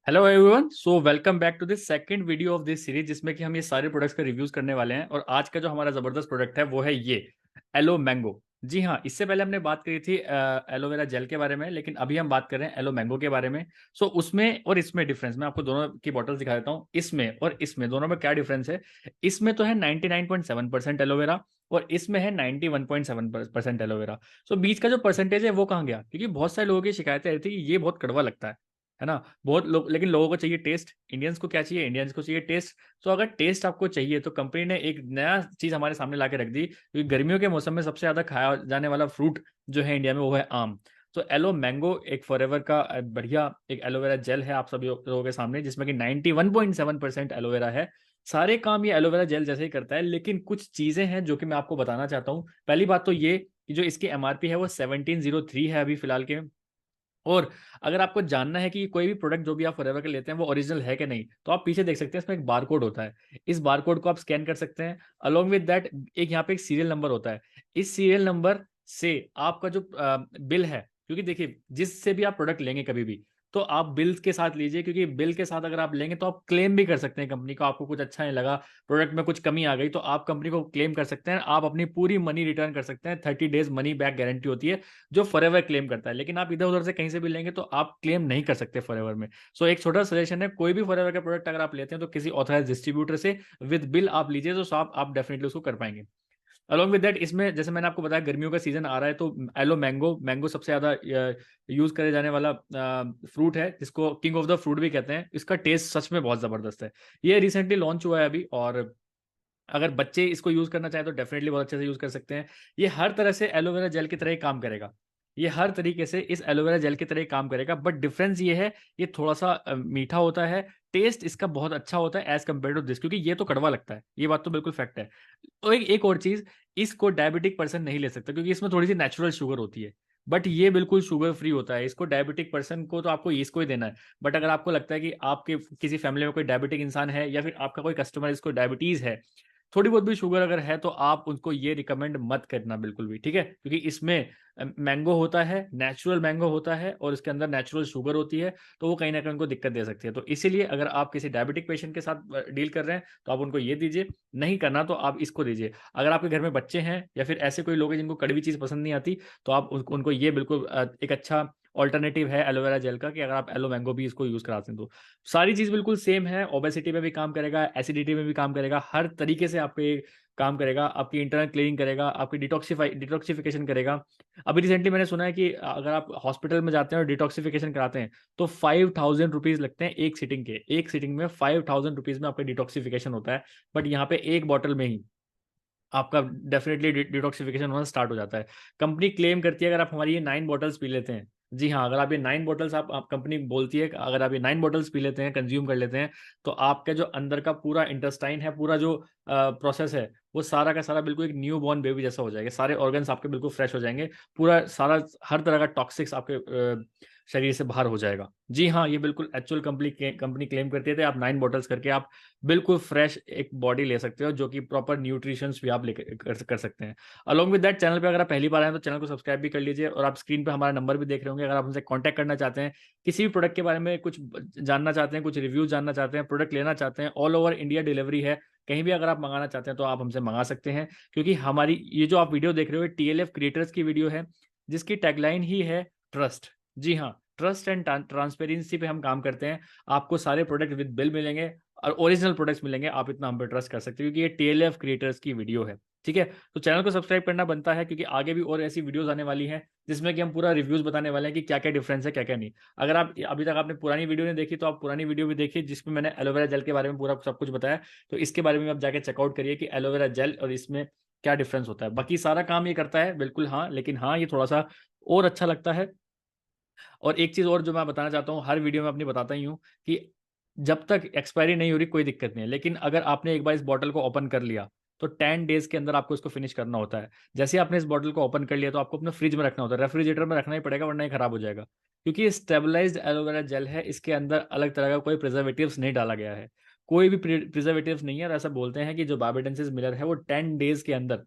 Hello everyone, so welcome back to this second video of this series जिसमें कि हम ये सारे प्रोडक्ट्स का रिव्यूज करने वाले हैं। और आज का जो हमारा जबरदस्त प्रोडक्ट है वो है ये एलो मैंगो। जी हाँ, इससे पहले हमने बात करी थी एलोवेरा जेल के बारे में, लेकिन अभी हम बात कर रहे हैं एलो मैंगो के बारे में। सो उसमें और इसमें डिफरेंस मैं आपको दोनों की बॉटल्स दिखा देता हूँ। इसमें और इसमें दोनों में क्या डिफरेंस है। इसमें तो है 99.7% एलोवेरा और इसमें है 91.7% एलोवेरा। सो बीच का जो परसेंटेज है वो कहाँ गया, क्योंकि बहुत सारे लोगों की शिकायतें रहती है कि ये बहुत कड़वा लगता है ना। बहुत लोग, लेकिन लोगों को चाहिए टेस्ट। इंडियंस को क्या चाहिए? इंडियंस को चाहिए टेस्ट। तो अगर टेस्ट आपको चाहिए तो कंपनी ने एक नया चीज हमारे सामने ला के रख दी, क्योंकि गर्मियों के मौसम में सबसे ज्यादा खाया जाने वाला फ्रूट जो है इंडिया में वो है आम। तो एलो मैंगो एक फॉरएवर का बढ़िया एक एलोवेरा जेल है आप सभी लोगों के सामने, जिसमें कि 91.7% एलोवेरा है। सारे काम ये एलोवेरा जेल जैसे ही करता है, लेकिन कुछ चीजें हैं जो कि मैं आपको बताना चाहता हूँ। पहली बात तो ये कि जो इसकी एमआरपी है वो 1703 है अभी फिलहाल के। और अगर आपको जानना है कि कोई भी प्रोडक्ट जो भी आप फॉरएवर के लेते हैं वो ओरिजिनल है कि नहीं, तो आप पीछे देख सकते हैं, इसमें एक बार कोड होता है। इस बार कोड को आप स्कैन कर सकते हैं। अलोंग विद दैट एक यहाँ पे एक सीरियल नंबर होता है। इस सीरियल नंबर से आपका जो बिल है, क्योंकि देखिए जिससे भी आप प्रोडक्ट लेंगे कभी भी, तो आप बिल के साथ लीजिए, क्योंकि बिल के साथ अगर आप लेंगे तो आप क्लेम भी कर सकते हैं कंपनी को। आपको कुछ अच्छा नहीं लगा, प्रोडक्ट में कुछ कमी आ गई, तो आप कंपनी को क्लेम कर सकते हैं। आप अपनी पूरी मनी रिटर्न कर सकते हैं। 30 डेज मनी बैक गारंटी होती है जो फॉरएवर क्लेम करता है। लेकिन आप इधर उधर से कहीं से भी लेंगे तो आप क्लेम नहीं कर सकते फॉरएवर में। सो एक छोटा सजेशन है, कोई भी फॉरएवर का प्रोडक्ट अगर आप लेते हैं तो किसी ऑथराइज डिस्ट्रीब्यूटर से विद बिल आप लीजिए, तो आप डेफिनेटली उसको कर पाएंगे। अलॉन्ग विद दैट इसमें जैसे मैंने आपको बताया गर्मियों का सीजन आ रहा है, तो एलो मैंगो मैंगो सबसे ज्यादा यूज करे जाने वाला फ्रूट है, जिसको किंग ऑफ द फ्रूट भी कहते हैं। इसका टेस्ट सच में बहुत जबरदस्त है। ये रिसेंटली लॉन्च हुआ है अभी, और अगर बच्चे इसको यूज करना चाहें तो डेफिनेटली बहुत अच्छे से यूज कर सकते हैं। ये हर तरह से एलोवेरा जेल की तरह ही काम करेगा। ये हर तरीके से इस एलोवेरा जेल की तरह ही काम करेगा, बट डिफरेंस ये है, ये थोड़ा सा मीठा होता है। टेस्ट इसका बहुत अच्छा होता है एज कम्पेयर टू दिस, क्योंकि ये तो कड़वा लगता है, ये बात तो बिल्कुल फैक्ट है। तो एक और चीज, इसको डायबिटिक पर्सन नहीं ले सकता, क्योंकि इसमें थोड़ी सी नेचुरल शुगर होती है। बट ये बिल्कुल शुगर फ्री होता है। इसको डायबिटिक पर्सन को तो आपको इसको ही देना है। बट अगर आपको लगता है कि आपके किसी फैमिली में कोई डायबिटिक इंसान है, या फिर आपका कोई कस्टमर इसको डायबिटीज है, थोड़ी बहुत भी शुगर अगर है, तो आप उनको ये रिकमेंड मत करना बिल्कुल भी, ठीक है? क्योंकि इसमें मैंगो होता है, नेचुरल मैंगो होता है, और इसके अंदर नेचुरल शुगर होती है। तो वो कहीं ना कहीं उनको दिक्कत दे सकती है। तो इसीलिए अगर आप किसी डायबिटिक पेशेंट के साथ डील कर रहे हैं तो आप उनको ये दीजिए। नहीं करना तो आप इसको दीजिए। अगर आपके घर में बच्चे हैं या फिर ऐसे कोई लोग हैं जिनको कड़वी चीज पसंद नहीं आती, तो आप उनको ये बिल्कुल एक अच्छा ऑल्टरनेटिव है एलोवेरा जेल का, कि अगर आप एलो मैंगो भी इसको यूज कराते हैं तो सारी चीज बिल्कुल सेम है। ओबेसिटी में भी काम करेगा, एसिडिटी में भी काम करेगा, हर तरीके से आपके काम करेगा। आपकी इंटरनल क्लीनिंग करेगा, आपकी डिटॉक्सिफिकेशन करेगा। अभी रिसेंटली मैंने सुना है कि अगर आप हॉस्पिटल में जाते हैं और डिटॉक्सिफिकेशन कराते हैं तो 5000 रुपीज लगते हैं एक सिटिंग के। एक सिटिंग में 5000 रुपीज में आपका डिटॉक्सिफिकेशन होता है। बट यहाँ पे एक बॉटल में ही आपका डेफिनेटली डिटॉक्सिफिकेशन होना स्टार्ट हो जाता है। कंपनी क्लेम करती है अगर आप हमारी ये 9 बॉटल्स पी लेते हैं, जी हाँ, अगर आप ये 9 बॉटल्स आप कंपनी बोलती है कि अगर आप ये 9 बॉटल्स पी लेते हैं, कंज्यूम कर लेते हैं, तो आपका जो अंदर का पूरा इंटेस्टाइन है, पूरा जो प्रोसेस है, वो सारा का सारा बिल्कुल एक न्यू बॉर्न बेबी जैसा हो जाएगा। सारे ऑर्गन्स आपके बिल्कुल फ्रेश हो जाएंगे। पूरा सारा हर तरह का टॉक्सिक्स आपके शरीर से बाहर हो जाएगा। जी हाँ, ये बिल्कुल एक्चुअल कंपनी क्लेम करती है। आप 9 बॉटल्स करके आप बिल्कुल फ्रेश एक बॉडी ले सकते हो, जो कि प्रॉपर न्यूट्रिशंस भी आप ले कर सकते हैं। अलॉन्ग विद दैट, चैनल पे अगर आप पहली बार आए तो चैनल को सब्सक्राइब भी कर लीजिए। और आप स्क्रीन पे हमारा नंबर भी देख रहे होंगे। अगर आप हमसे कांटेक्ट करना चाहते हैं, किसी भी प्रोडक्ट के बारे में कुछ जानना चाहते हैं, कुछ रिव्यूज जानना चाहते हैं, प्रोडक्ट लेना चाहते हैं, ऑल ओवर इंडिया डिलीवरी है। कहीं भी अगर आप मंगाना चाहते हैं तो आप हमसे मंगा सकते हैं। क्योंकि हमारी ये जो आप वीडियो देख रहे हो टीएलएफ क्रिएटर्स की वीडियो है, जिसकी टैगलाइन ही है ट्रस्ट। जी हाँ, ट्रस्ट एंड ट्रांसपेरेंसी पे हम काम करते हैं। आपको सारे प्रोडक्ट विद बिल मिलेंगे और ओरिजिनल प्रोडक्ट्स मिलेंगे। आप इतना हम पे ट्रस्ट कर सकते हो, क्योंकि ये टीएलएफ क्रिएटर्स की वीडियो है, ठीक है? तो चैनल को सब्सक्राइब करना बनता है, क्योंकि आगे भी और ऐसी वीडियोस आने वाली हैं जिसमें कि हम पूरा रिव्यूज बताने वाले हैं कि क्या क्या डिफरेंस है, क्या क्या नहीं। अगर आप अभी तक आपने पुरानी वीडियो नहीं देखी तो आप पुरानी वीडियो भी देखिए, जिसमें मैंने एलोवेरा जेल के बारे में पूरा सब कुछ बताया। तो इसके बारे में आप जाके चेकआउट करिए कि एलोवेरा जेल और इसमें क्या डिफरेंस होता है। बाकी सारा काम ये करता है बिल्कुल, हाँ, लेकिन हाँ, ये थोड़ा सा और अच्छा लगता है। और एक चीज और जो मैं बताना चाहता हूँ, हर वीडियो में अपनी बताता ही हूँ, कि जब तक एक्सपायरी नहीं हो रही कोई दिक्कत नहीं है, लेकिन अगर आपने एक बार इस बॉटल को ओपन कर लिया तो 10 डेज के अंदर आपको इसको फिनिश करना होता है। जैसे ही आपने इस बॉटल को ओपन कर लिया तो आपको अपने फ्रिज में रखना होता है, रेफ्रिजरेटर में रखना ही पड़ेगा, वरना ये खराब हो जाएगा। क्योंकि ये स्टेबलाइज्ड एलोवेरा जेल है, इसके अंदर अलग तरह का कोई प्रिजर्वेटिव्स नहीं डाला गया है। कोई भी प्रिजर्वेटिव्स नहीं है। और ऐसा बोलते हैं कि जो बार्बाडेंसिस मिलर है वो 10 डेज के अंदर,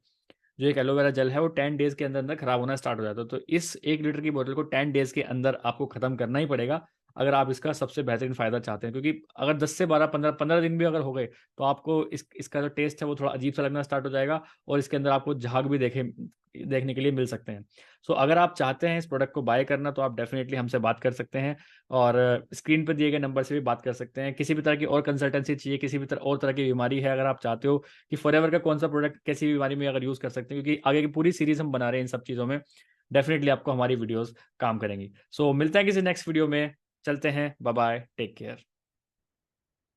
जो एक एलोवेरा जेल है वो 10 डेज के अंदर अंदर खराब होना स्टार्ट हो जाता है। तो इस 1 लीटर की बोतल को 10 डेज के अंदर आपको खत्म करना ही पड़ेगा। अगर आप इसका सबसे बेहतरीन फ़ायदा चाहते हैं, क्योंकि अगर 10 से 12 15 दिन भी अगर हो गए, तो आपको इसका जो टेस्ट है वो थोड़ा अजीब सा लगना स्टार्ट हो जाएगा और इसके अंदर आपको झाग भी देखने के लिए मिल सकते हैं। सो अगर आप चाहते हैं इस प्रोडक्ट को बाय करना, तो आप डेफिनेटली हमसे बात कर सकते हैं और स्क्रीन पर दिए गए नंबर से भी बात कर सकते हैं। किसी भी तरह की और कंसल्टेंसी चाहिए, किसी भी और तरह की बीमारी है, अगर आप चाहते हो कि फॉरएवर का कौन सा प्रोडक्ट कैसी भी बीमारी में अगर यूज़ कर सकते हैं, क्योंकि आगे की पूरी सीरीज़ हम बना रहे हैं इन सब चीज़ों में, डेफिनेटली आपको हमारी वीडियोस काम करेंगी। सो मिलते हैं किसी नेक्स्ट वीडियो में। चलते हैं, बाय बाय, टेक केयर।